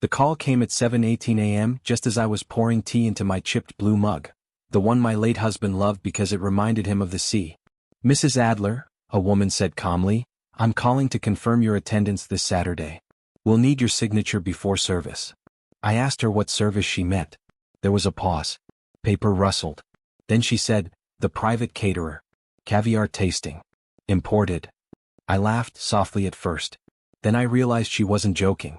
The call came at 7:18 a.m. just as I was pouring tea into my chipped blue mug, the one my late husband loved because it reminded him of the sea. "Mrs. Adler," a woman said calmly, "I'm calling to confirm your attendance this Saturday. We'll need your signature before service." I asked her what service she meant. There was a pause. Paper rustled. Then she said, "The private caterer. Caviar tasting. Imported." I laughed softly at first. Then I realized she wasn't joking.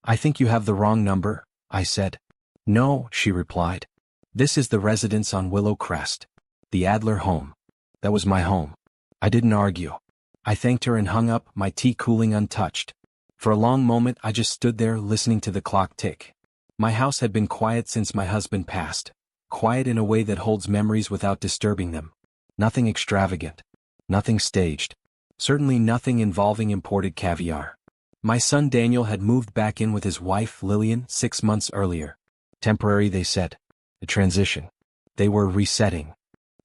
"I think you have the wrong number," I said. "No," she replied. "This is the residence on Willow Crest. The Adler home." That was my home. I didn't argue. I thanked her and hung up, my tea cooling untouched. For a long moment I just stood there listening to the clock tick. My house had been quiet since my husband passed. Quiet in a way that holds memories without disturbing them. Nothing extravagant. Nothing staged. Certainly nothing involving imported caviar. My son Daniel had moved back in with his wife Lillian 6 months earlier. Temporary, they said. A transition. They were resetting.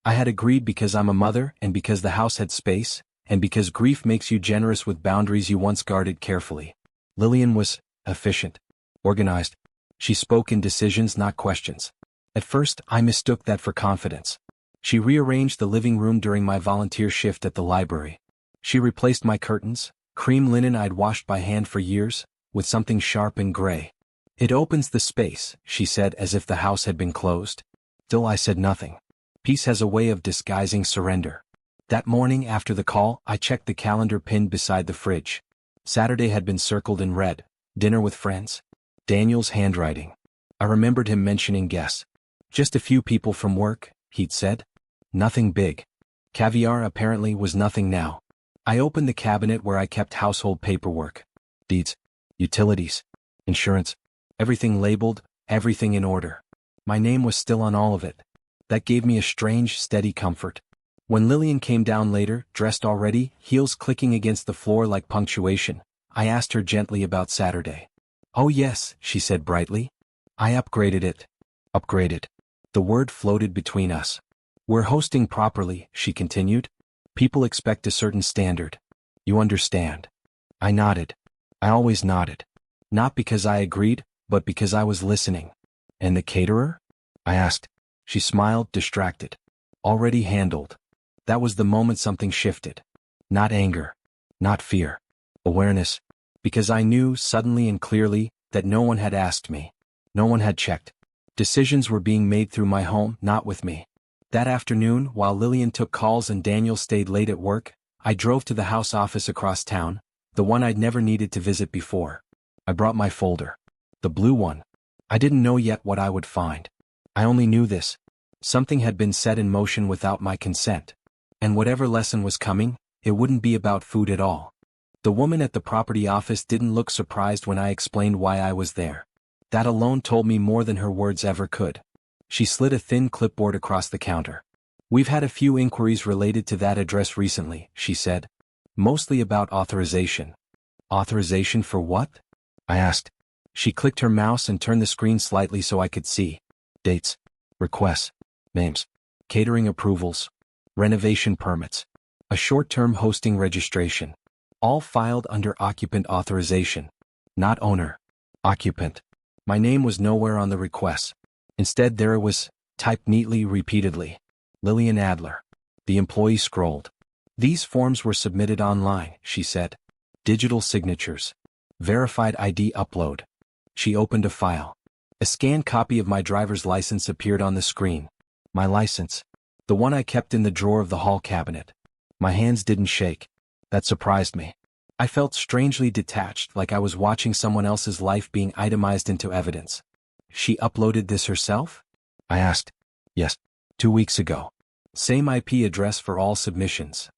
I had agreed because I'm a mother and because the house had space, and because grief makes you generous with boundaries you once guarded carefully. Lillian was efficient. Organized. She spoke in decisions, not questions. At first, I mistook that for confidence. She rearranged the living room during my volunteer shift at the library. She replaced my curtains, cream linen I'd washed by hand for years, with something sharp and gray. "It opens the space," she said as if the house had been closed. Still I said nothing. Peace has a way of disguising surrender. That morning after the call, I checked the calendar pinned beside the fridge. Saturday had been circled in red. Dinner with friends. Daniel's handwriting. I remembered him mentioning guests. Just a few people from work, he'd said. Nothing big. Caviar apparently was nothing now. I opened the cabinet where I kept household paperwork. Deeds. Utilities. Insurance. Everything labeled, everything in order. My name was still on all of it. That gave me a strange, steady comfort. When Lillian came down later, dressed already, heels clicking against the floor like punctuation, I asked her gently about Saturday. "Oh yes," she said brightly. "I upgraded it." Upgraded. The word floated between us. "We're hosting properly," she continued. "People expect a certain standard. You understand." I nodded. I always nodded. Not because I agreed, but because I was listening. "And the caterer?" I asked. She smiled, distracted. "Already handled." That was the moment something shifted. Not anger. Not fear. Awareness. Because I knew, suddenly and clearly, that no one had asked me. No one had checked. Decisions were being made through my home, not with me. That afternoon, while Lillian took calls and Daniel stayed late at work, I drove to the house office across town, the one I'd never needed to visit before. I brought my folder. The blue one. I didn't know yet what I would find. I only knew this. Something had been set in motion without my consent. And whatever lesson was coming, it wouldn't be about food at all. The woman at the property office didn't look surprised when I explained why I was there. That alone told me more than her words ever could. She slid a thin clipboard across the counter. "We've had a few inquiries related to that address recently," she said. "Mostly about authorization." "Authorization for what?" I asked. She clicked her mouse and turned the screen slightly so I could see. Dates. Requests. Names. Catering approvals. Renovation permits. A short-term hosting registration. All filed under occupant authorization. Not owner. Occupant. My name was nowhere on the requests. Instead there it was, typed neatly, repeatedly. Lillian Adler. The employee scrolled. "These forms were submitted online," she said. "Digital signatures. Verified ID upload." She opened a file. A scanned copy of my driver's license appeared on the screen. My license. The one I kept in the drawer of the hall cabinet. My hands didn't shake. That surprised me. I felt strangely detached, like I was watching someone else's life being itemized into evidence. "She uploaded this herself?" I asked. "Yes. 2 weeks ago. Same IP address for all submissions."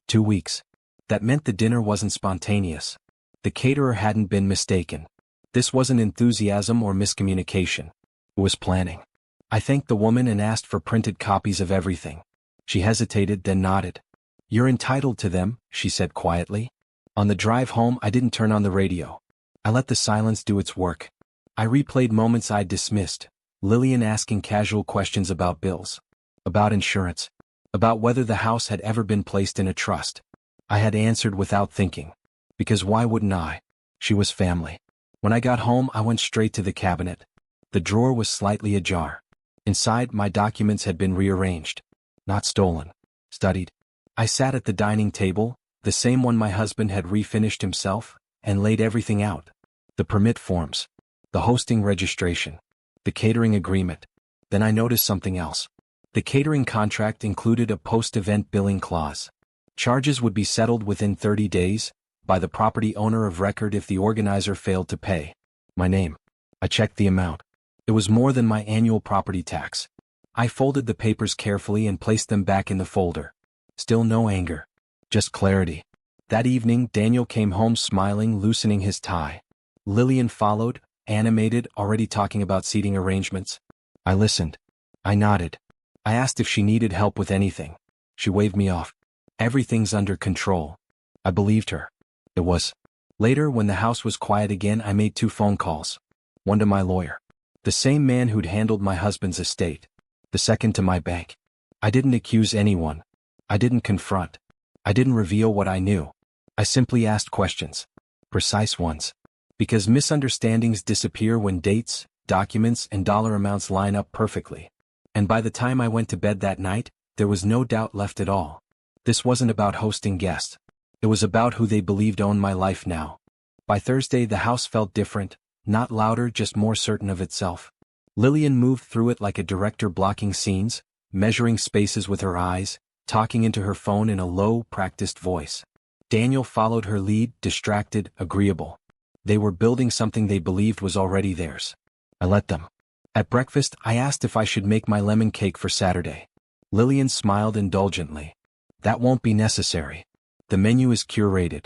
2 weeks. That meant the dinner wasn't spontaneous. The caterer hadn't been mistaken. This wasn't enthusiasm or miscommunication. It was planning. I thanked the woman and asked for printed copies of everything. She hesitated, then nodded. "You're entitled to them," she said quietly. On the drive home, I didn't turn on the radio. I let the silence do its work. I replayed moments I'd dismissed. Lillian asking casual questions about bills. About insurance. About whether the house had ever been placed in a trust. I had answered without thinking. Because why wouldn't I? She was family. When I got home, I went straight to the cabinet. The drawer was slightly ajar. Inside, my documents had been rearranged. Not stolen. Studied. I sat at the dining table, the same one my husband had refinished himself, and laid everything out. The permit forms. The hosting registration. The catering agreement. Then I noticed something else. The catering contract included a post-event billing clause. Charges would be settled within 30 days, by the property owner of record if the organizer failed to pay. My name. I checked the amount. It was more than my annual property tax. I folded the papers carefully and placed them back in the folder. Still no anger. Just clarity. That evening, Daniel came home smiling, loosening his tie. Lillian followed, animated, already talking about seating arrangements. I listened. I nodded. I asked if she needed help with anything. She waved me off. Everything's under control. I believed her. It was. Later, when the house was quiet again, I made 2 phone calls. One to my lawyer. The same man who'd handled my husband's estate. The second to my bank. I didn't accuse anyone. I didn't confront. I didn't reveal what I knew. I simply asked questions. Precise ones. Because misunderstandings disappear when dates, documents, and dollar amounts line up perfectly. And by the time I went to bed that night, there was no doubt left at all. This wasn't about hosting guests. It was about who they believed owned my life now. By Thursday, the house felt different, not louder, just more certain of itself. Lillian moved through it like a director blocking scenes, measuring spaces with her eyes, talking into her phone in a low, practiced voice. Daniel followed her lead, distracted, agreeable. They were building something they believed was already theirs. I let them. At breakfast, I asked if I should make my lemon cake for Saturday. Lillian smiled indulgently. That won't be necessary. The menu is curated.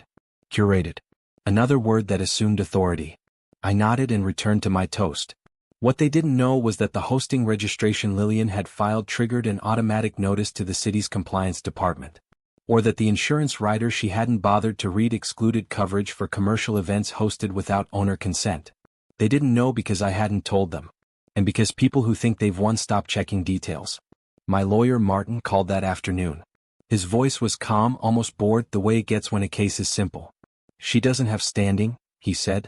Curated. Another word that assumed authority. I nodded and returned to my toast. What they didn't know was that the hosting registration Lillian had filed triggered an automatic notice to the city's compliance department. Or that the insurance rider she hadn't bothered to read excluded coverage for commercial events hosted without owner consent. They didn't know because I hadn't told them. And because people who think they've won stop checking details. My lawyer Martin called that afternoon. His voice was calm, almost bored, the way it gets when a case is simple. She doesn't have standing, he said.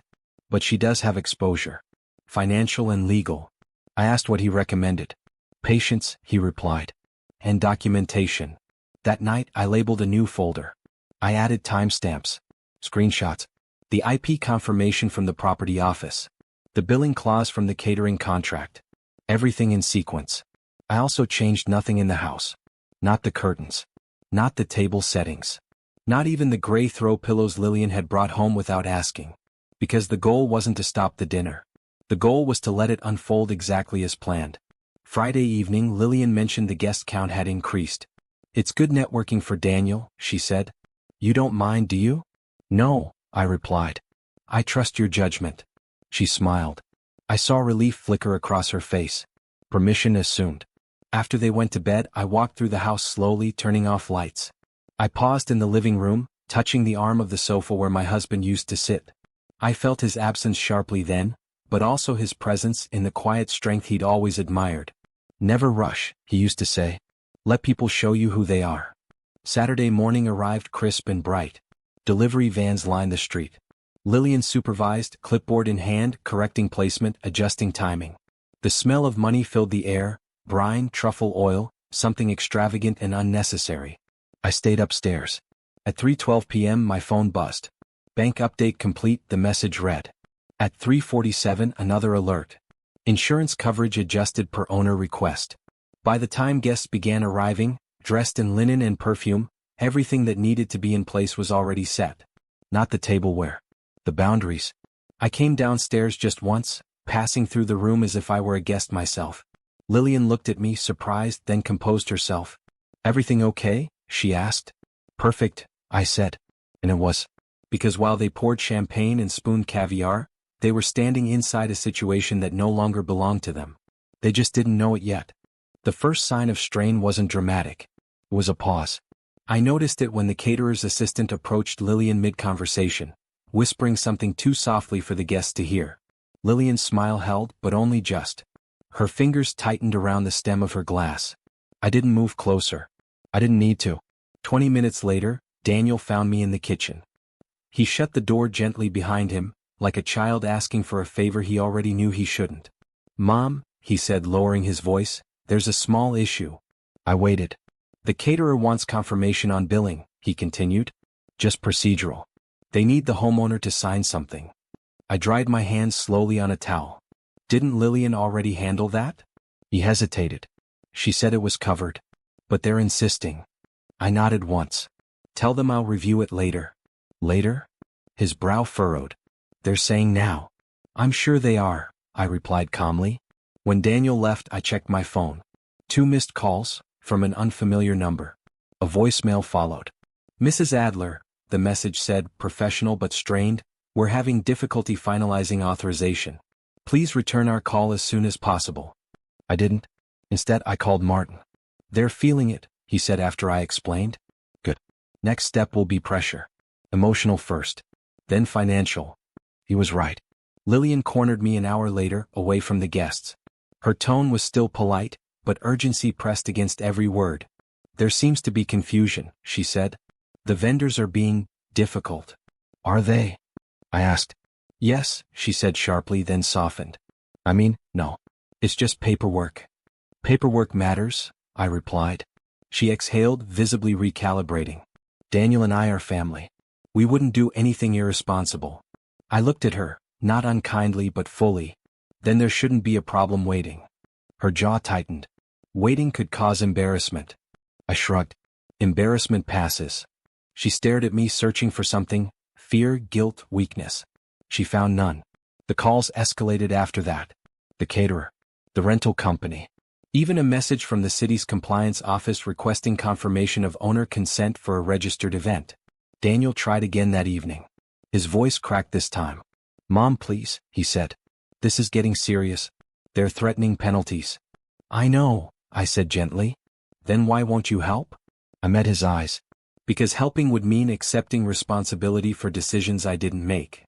But she does have exposure. Financial and legal. I asked what he recommended. Patience, he replied. And documentation. That night, I labeled a new folder. I added timestamps, screenshots, the IP confirmation from the property office, the billing clause from the catering contract. Everything in sequence. I also changed nothing in the house. Not the curtains. Not the table settings. Not even the gray throw pillows Lillian had brought home without asking. Because the goal wasn't to stop the dinner. The goal was to let it unfold exactly as planned. Friday evening, Lillian mentioned the guest count had increased. It's good networking for Daniel, she said. You don't mind, do you? No, I replied. I trust your judgment. She smiled. I saw relief flicker across her face. Permission assumed. After they went to bed, I walked through the house slowly, turning off lights. I paused in the living room, touching the arm of the sofa where my husband used to sit. I felt his absence sharply then, but also his presence in the quiet strength he'd always admired. Never rush, he used to say. Let people show you who they are. Saturday morning arrived crisp and bright. Delivery vans lined the street. Lillian supervised, clipboard in hand, correcting placement, adjusting timing. The smell of money filled the air, brine, truffle oil, something extravagant and unnecessary. I stayed upstairs. At 3:12 p.m. my phone buzzed. Bank update complete, the message read. At 3:47 another alert. Insurance coverage adjusted per owner request. By the time guests began arriving, dressed in linen and perfume, everything that needed to be in place was already set. Not the tableware. The boundaries. I came downstairs just once, passing through the room as if I were a guest myself. Lillian looked at me, surprised, then composed herself. Everything okay? She asked. Perfect, I said. And it was. Because while they poured champagne and spooned caviar, they were standing inside a situation that no longer belonged to them. They just didn't know it yet. The first sign of strain wasn't dramatic. It was a pause. I noticed it when the caterer's assistant approached Lillian mid-conversation, whispering something too softly for the guests to hear. Lillian's smile held, but only just. Her fingers tightened around the stem of her glass. I didn't move closer. I didn't need to. 20 minutes later, Daniel found me in the kitchen. He shut the door gently behind him, like a child asking for a favor he already knew he shouldn't. "Mom," he said, lowering his voice, "there's a small issue." I waited. "The caterer wants confirmation on billing," he continued. "Just procedural. They need the homeowner to sign something." I dried my hands slowly on a towel. "Didn't Lillian already handle that?" He hesitated. "She said it was covered. But they're insisting." I nodded once. "Tell them I'll review it later." "Later?" His brow furrowed. "They're saying now." "I'm sure they are," I replied calmly. When Daniel left, I checked my phone. 2 missed calls, from an unfamiliar number. A voicemail followed. "Mrs. Adler," the message said, professional but strained, "we're having difficulty finalizing authorization. Please return our call as soon as possible." I didn't. Instead, I called Martin. "They're feeling it," he said after I explained. "Good. Next step will be pressure. Emotional first. Then financial." He was right. Lillian cornered me an hour later, away from the guests. Her tone was still polite, but urgency pressed against every word. "There seems to be confusion," she said. "The vendors are being difficult." "Are they?" I asked. "Yes," she said sharply, then softened. "I mean, no. It's just paperwork." "Paperwork matters," I replied. She exhaled, visibly recalibrating. "Daniel and I are family. We wouldn't do anything irresponsible." I looked at her, not unkindly but fully. "Then there shouldn't be a problem waiting." Her jaw tightened. "Waiting could cause embarrassment." I shrugged. "Embarrassment passes." She stared at me, searching for something: fear, guilt, weakness. She found none. The calls escalated after that. The caterer. The rental company. Even a message from the city's compliance office requesting confirmation of owner consent for a registered event. Daniel tried again that evening. His voice cracked this time. "Mom, please," he said. "This is getting serious. They're threatening penalties." "I know," I said gently. "Then why won't you help?" I met his eyes. "Because helping would mean accepting responsibility for decisions I didn't make."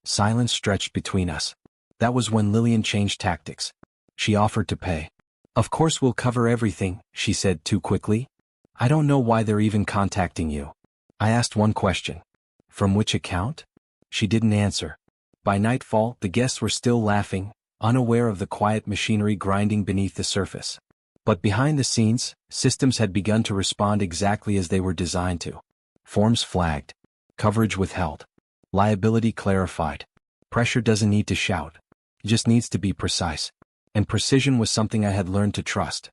Silence stretched between us. That was when Lillian changed tactics. She offered to pay. "Of course we'll cover everything," she said too quickly. "I don't know why they're even contacting you." I asked one question. "From which account?" She didn't answer. By nightfall, the guests were still laughing, unaware of the quiet machinery grinding beneath the surface. But behind the scenes, systems had begun to respond exactly as they were designed to. Forms flagged. Coverage withheld. Liability clarified. Pressure doesn't need to shout. It just needs to be precise. And precision was something I had learned to trust.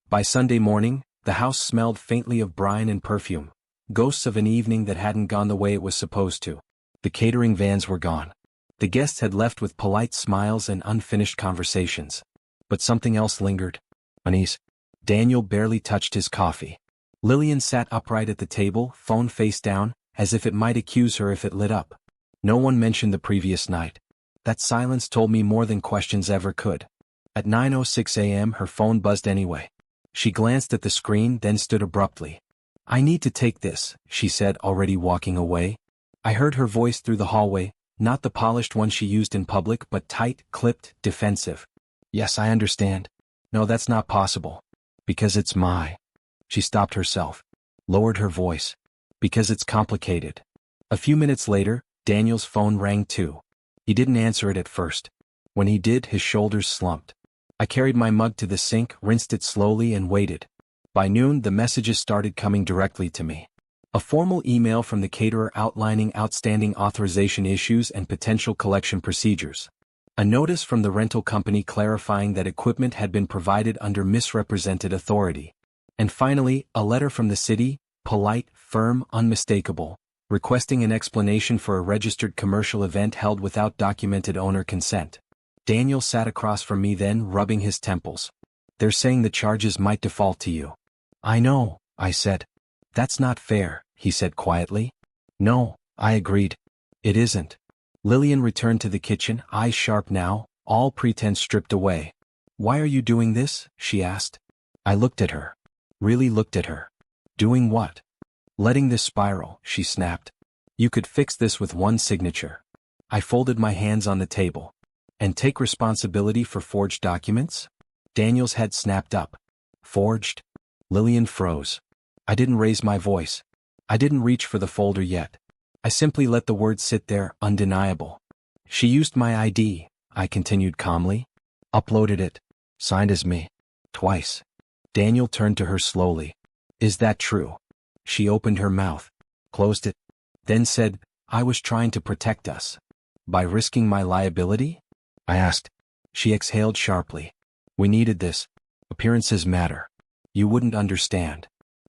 By Sunday morning, the house smelled faintly of brine and perfume, ghosts of an evening that hadn't gone the way it was supposed to. The catering vans were gone. The guests had left with polite smiles and unfinished conversations. But something else lingered. Unease. Daniel barely touched his coffee. Lillian sat upright at the table, phone face down, as if it might accuse her if it lit up. No one mentioned the previous night. That silence told me more than questions ever could. At 9:06 a.m. her phone buzzed anyway. She glanced at the screen, then stood abruptly. "I need to take this," she said, already walking away. I heard her voice through the hallway, not the polished one she used in public, but tight, clipped, defensive. "Yes, I understand. No, that's not possible. Because it's my..." She stopped herself, lowered her voice. "Because it's complicated." A few minutes later, Daniel's phone rang too. He didn't answer it at first. When he did, his shoulders slumped. I carried my mug to the sink, rinsed it slowly, and waited. By noon, the messages started coming directly to me. A formal email from the caterer outlining outstanding authorization issues and potential collection procedures. A notice from the rental company clarifying that equipment had been provided under misrepresented authority. And finally, a letter from the city, polite, firm, unmistakable, requesting an explanation for a registered commercial event held without documented owner consent. Daniel sat across from me then, rubbing his temples. "They're saying the charges might default to you." "I know," I said. "That's not fair," he said quietly. "No," I agreed. "It isn't." Lillian returned to the kitchen, eyes sharp now, all pretense stripped away. "Why are you doing this?" she asked. I looked at her. Really looked at her. "Doing what?" "Letting this spiral," she snapped. "You could fix this with one signature." I folded my hands on the table. "And take responsibility for forged documents?" Daniel's head snapped up. "Forged?" Lillian froze. I didn't raise my voice. I didn't reach for the folder yet. I simply let the words sit there, undeniable. She used my ID, I continued calmly. Uploaded it. Signed as me. Twice. Daniel turned to her slowly. Is that true? She opened her mouth. Closed it. Then said, I was trying to protect us. By risking my liability? I asked. She exhaled sharply. We needed this. Appearances matter. You wouldn't understand.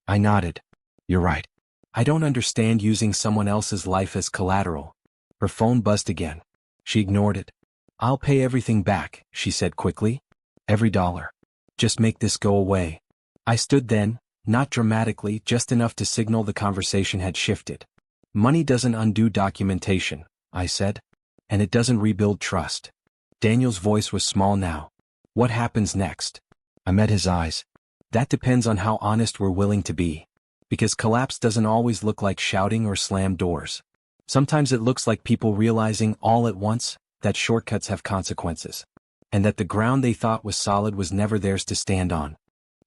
I nodded. You're right. I don't understand using someone else's life as collateral. Her phone buzzed again. She ignored it. I'll pay everything back, she said quickly. Every dollar. Just make this go away. I stood then, not dramatically, just enough to signal the conversation had shifted. Money doesn't undo documentation, I said. And it doesn't rebuild trust. Daniel's voice was small now. What happens next? I met his eyes. That depends on how honest we're willing to be. Because collapse doesn't always look like shouting or slammed doors. Sometimes it looks like people realizing all at once that shortcuts have consequences. And that the ground they thought was solid was never theirs to stand on.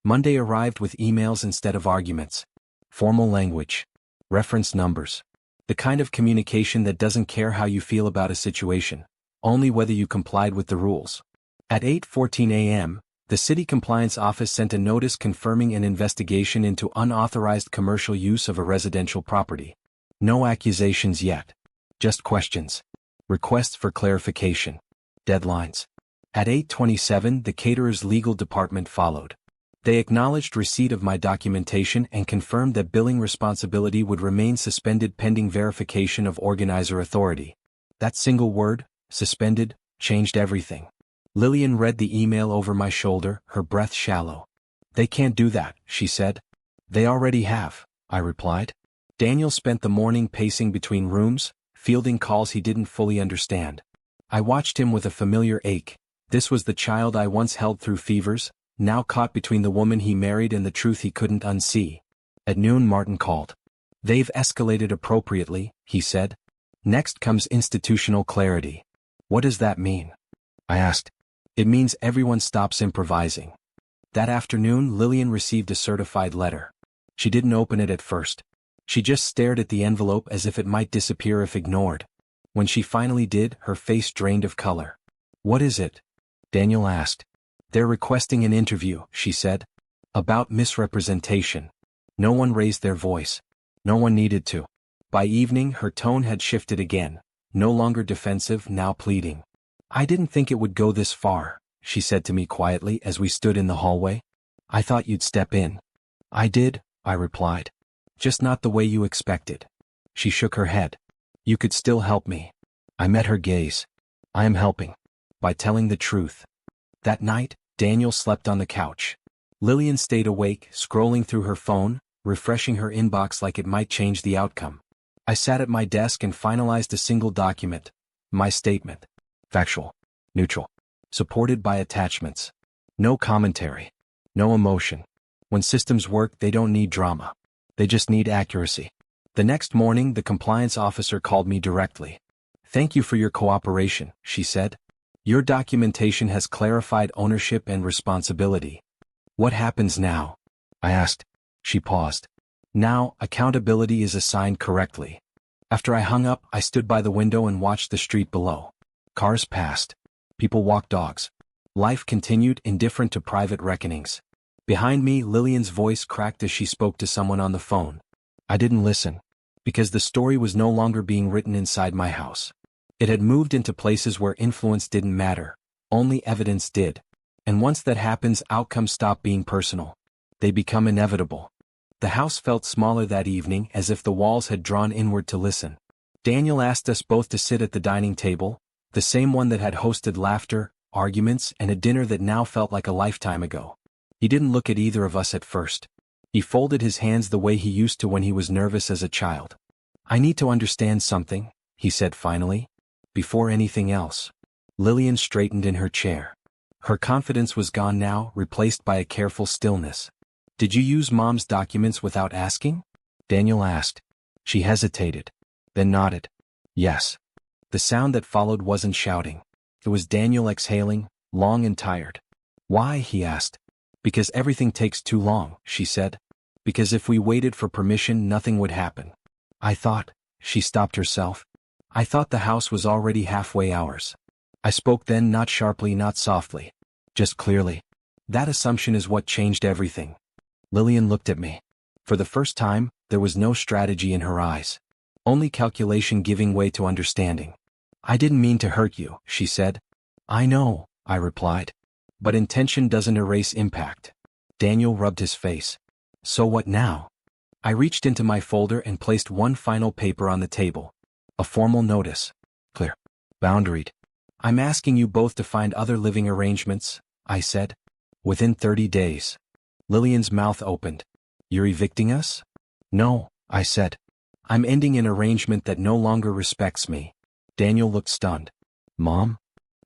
Monday arrived with emails instead of arguments. Formal language. Reference numbers. The kind of communication that doesn't care how you feel about a situation, only whether you complied with the rules. At 8:14 a.m., the City Compliance Office sent a notice confirming an investigation into unauthorized commercial use of a residential property. No accusations yet. Just questions. Requests for clarification. Deadlines. At 8:27, the caterer's legal department followed. They acknowledged receipt of my documentation and confirmed that billing responsibility would remain suspended pending verification of organizer authority. That single word, suspended, changed everything. Lillian read the email over my shoulder, her breath shallow. They can't do that, she said. They already have, I replied. Daniel spent the morning pacing between rooms, fielding calls he didn't fully understand. I watched him with a familiar ache. This was the child I once held through fevers, now caught between the woman he married and the truth he couldn't unsee. At noon Martin called. They've escalated appropriately, he said. Next comes institutional clarity. What does that mean? I asked. It means everyone stops improvising. That afternoon Lillian received a certified letter. She didn't open it at first. She just stared at the envelope as if it might disappear if ignored. When she finally did, her face drained of color. What is it? Daniel asked. They're requesting an interview, she said. About misrepresentation. No one raised their voice. No one needed to. By evening her tone had shifted again, no longer defensive, now pleading. I didn't think it would go this far, she said to me quietly as we stood in the hallway. I thought you'd step in. I did, I replied. Just not the way you expected. She shook her head. You could still help me. I met her gaze. I am helping. By telling the truth. That night, Daniel slept on the couch. Lillian stayed awake, scrolling through her phone, refreshing her inbox like it might change the outcome. I sat at my desk and finalized a single document. My statement. Factual. Neutral. Supported by attachments. No commentary. No emotion. When systems work, they don't need drama. They just need accuracy. The next morning, the compliance officer called me directly. Thank you for your cooperation, she said. Your documentation has clarified ownership and responsibility. What happens now? I asked. She paused. Now, accountability is assigned correctly. After I hung up, I stood by the window and watched the street below. Cars passed. People walked dogs. Life continued, indifferent to private reckonings. Behind me, Lillian's voice cracked as she spoke to someone on the phone. I didn't listen. Because the story was no longer being written inside my house. It had moved into places where influence didn't matter. Only evidence did. And once that happens, outcomes stop being personal. They become inevitable. The house felt smaller that evening, as if the walls had drawn inward to listen. Daniel asked us both to sit at the dining table, the same one that had hosted laughter, arguments, and a dinner that now felt like a lifetime ago. He didn't look at either of us at first. He folded his hands the way he used to when he was nervous as a child. I need to understand something, he said finally. Before anything else. Lillian straightened in her chair. Her confidence was gone now, replaced by a careful stillness. Did you use Mom's documents without asking? Daniel asked. She hesitated. Then nodded. Yes. The sound that followed wasn't shouting. It was Daniel exhaling, long and tired. Why? He asked. Because everything takes too long, she said. Because if we waited for permission, nothing would happen. I thought. She stopped herself. I thought the house was already halfway ours. I spoke then, not sharply, not softly. Just clearly. That assumption is what changed everything. Lillian looked at me. For the first time, there was no strategy in her eyes. Only calculation giving way to understanding. I didn't mean to hurt you, she said. I know, I replied. But intention doesn't erase impact. Daniel rubbed his face. So what now? I reached into my folder and placed one final paper on the table. A formal notice. Clear. Boundaried. I'm asking you both to find other living arrangements, I said. Within 30 days. Lillian's mouth opened. You're evicting us? No, I said. I'm ending an arrangement that no longer respects me. Daniel looked stunned. Mom?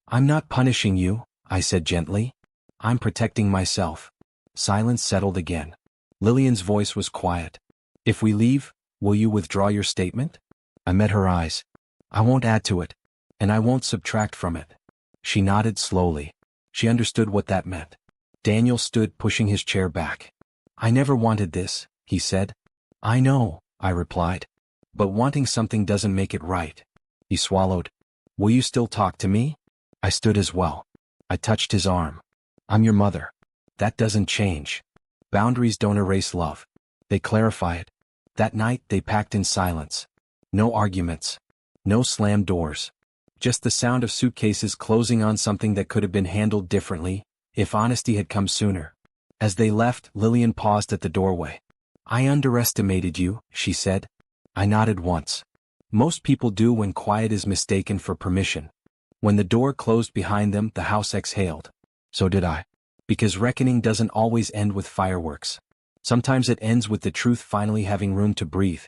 I'm not punishing you, I said gently. I'm protecting myself. Silence settled again. Lillian's voice was quiet. If we leave, will you withdraw your statement? I met her eyes. I won't add to it. And I won't subtract from it. She nodded slowly. She understood what that meant. Daniel stood, pushing his chair back. I never wanted this, he said. I know, I replied. But wanting something doesn't make it right. He swallowed. Will you still talk to me? I stood as well. I touched his arm. I'm your mother. That doesn't change. Boundaries don't erase love. They clarify it. That night they packed in silence. No arguments. No slammed doors. Just the sound of suitcases closing on something that could have been handled differently, if honesty had come sooner. As they left, Lillian paused at the doorway. I underestimated you, she said. I nodded once. Most people do when quiet is mistaken for permission. When the door closed behind them, the house exhaled. So did I. Because reckoning doesn't always end with fireworks. Sometimes it ends with the truth finally having room to breathe.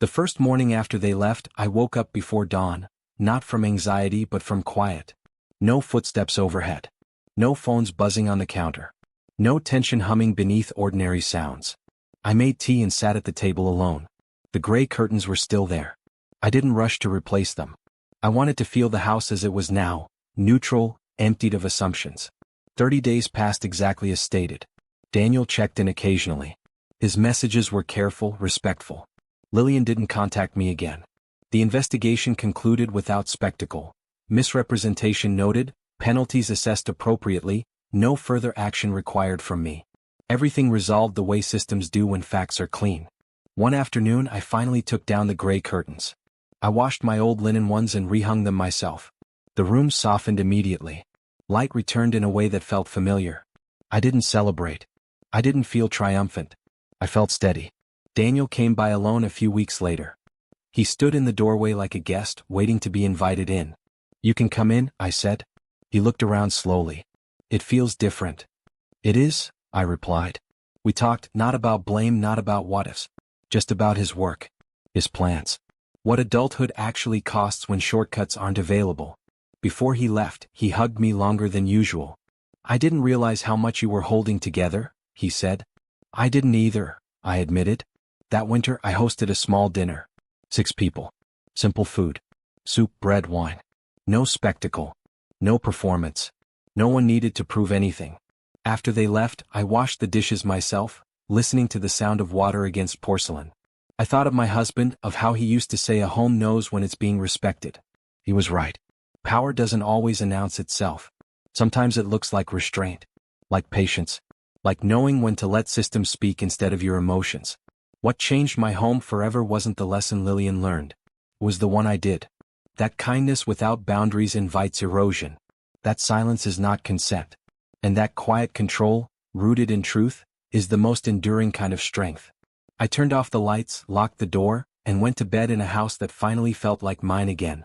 The first morning after they left, I woke up before dawn, not from anxiety but from quiet. No footsteps overhead. No phones buzzing on the counter. No tension humming beneath ordinary sounds. I made tea and sat at the table alone. The gray curtains were still there. I didn't rush to replace them. I wanted to feel the house as it was now, neutral, emptied of assumptions. 30 days passed exactly as stated. Daniel checked in occasionally. His messages were careful, respectful. Lillian didn't contact me again. The investigation concluded without spectacle. Misrepresentation noted, penalties assessed appropriately, no further action required from me. Everything resolved the way systems do when facts are clean. One afternoon I finally took down the gray curtains. I washed my old linen ones and rehung them myself. The room softened immediately. Light returned in a way that felt familiar. I didn't celebrate. I didn't feel triumphant. I felt steady. Daniel came by alone a few weeks later. He stood in the doorway like a guest, waiting to be invited in. You can come in, I said. He looked around slowly. It feels different. It is, I replied. We talked, not about blame, not about what-ifs. Just about his work. His plans. What adulthood actually costs when shortcuts aren't available. Before he left, he hugged me longer than usual. I didn't realize how much you were holding together, he said. I didn't either, I admitted. That winter I hosted a small dinner. 6 people. Simple food. Soup, bread, wine. No spectacle. No performance. No one needed to prove anything. After they left, I washed the dishes myself, listening to the sound of water against porcelain. I thought of my husband, of how he used to say a home knows when it's being respected. He was right. Power doesn't always announce itself. Sometimes it looks like restraint. Like patience. Like knowing when to let systems speak instead of your emotions. What changed my home forever wasn't the lesson Lillian learned. It was the one I did. That kindness without boundaries invites erosion. That silence is not consent. And that quiet control, rooted in truth, is the most enduring kind of strength. I turned off the lights, locked the door, and went to bed in a house that finally felt like mine again.